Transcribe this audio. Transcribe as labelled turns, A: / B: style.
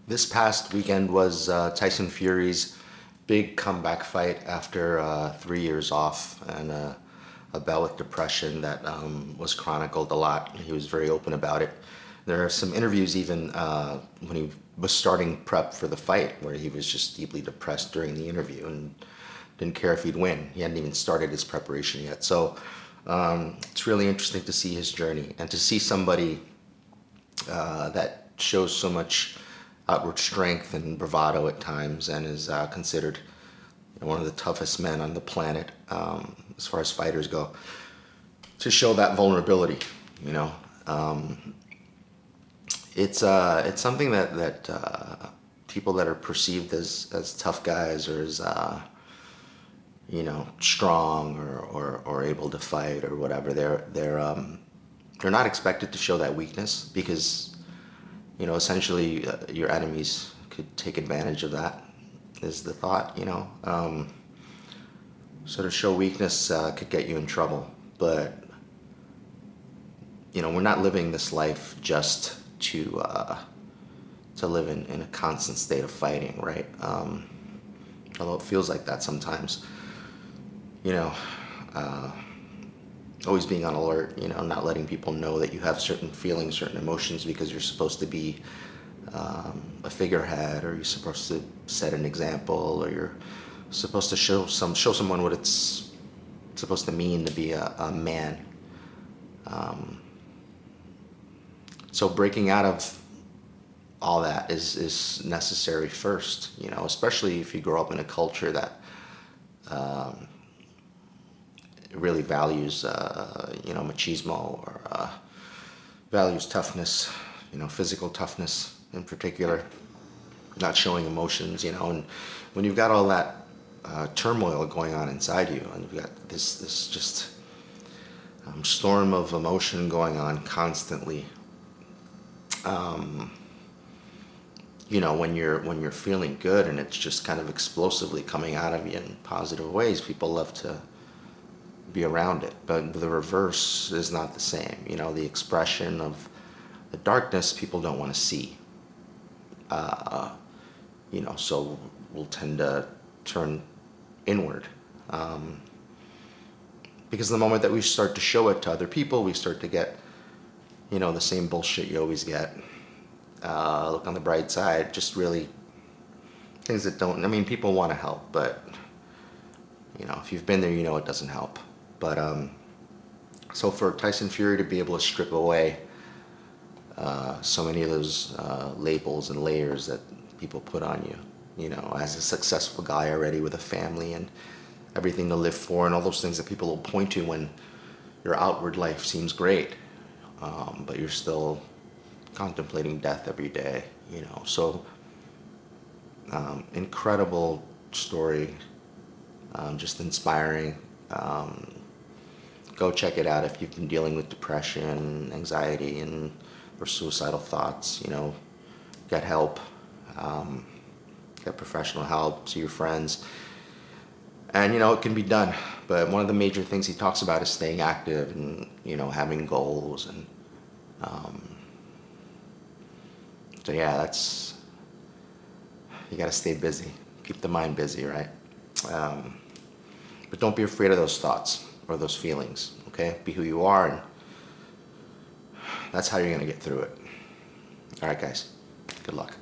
A: This past weekend was Tyson Fury's big comeback fight after 3 years off and a bout with depression that was chronicled a lot. He was very open about it. There are some interviews even when he was starting prep for the fight where he was just deeply depressed during the interview and didn't care if he'd win. He hadn't even started his preparation yet. So it's really interesting to see his journey and to see somebody that shows so much outward strength and bravado at times and is considered one of the toughest men on the planet as far as fighters go, to show that vulnerability. It's something that people that are perceived as tough guys or as strong or able to fight or whatever, they're not expected to show that weakness because essentially your enemies could take advantage of that, is the thought. So to show weakness could get you in trouble. But we're not living this life just to live in a constant state of fighting, right? Although it feels like that sometimes. Always being on alert, not letting people know that you have certain feelings, certain emotions, because you're supposed to be a figurehead, or you're supposed to set an example, or you're supposed to show someone what it's supposed to mean to be a man. So breaking out of all that is necessary first, especially if you grow up in a culture that really values, machismo, or values toughness, physical toughness in particular, not showing emotions, and when you've got all that turmoil going on inside you, and you've got this just storm of emotion going on constantly, when you're feeling good and it's just kind of explosively coming out of you in positive ways, people love to be around it. But the reverse is not the same. The expression of the darkness people don't want to see. So we'll tend to turn inward. Because the moment that we start to show it to other people, we start to get, the same bullshit you always get. Look on the bright side, just really things that don't, people want to help, but, if you've been there, it doesn't help. But so for Tyson Fury to be able to strip away so many of those labels and layers that people put on you, as a successful guy already with a family and everything to live for, and all those things that people will point to when your outward life seems great, but you're still contemplating death every day, So incredible story, just inspiring. Go check it out if you've been dealing with depression, anxiety, or suicidal thoughts. Get help, get professional help, see your friends, and it can be done. But one of the major things he talks about is staying active and having goals, and so yeah, you got to stay busy, keep the mind busy, right? But don't be afraid of those thoughts or those feelings, okay? Be who you are, and that's how you're going to get through it. All right, guys. Good luck.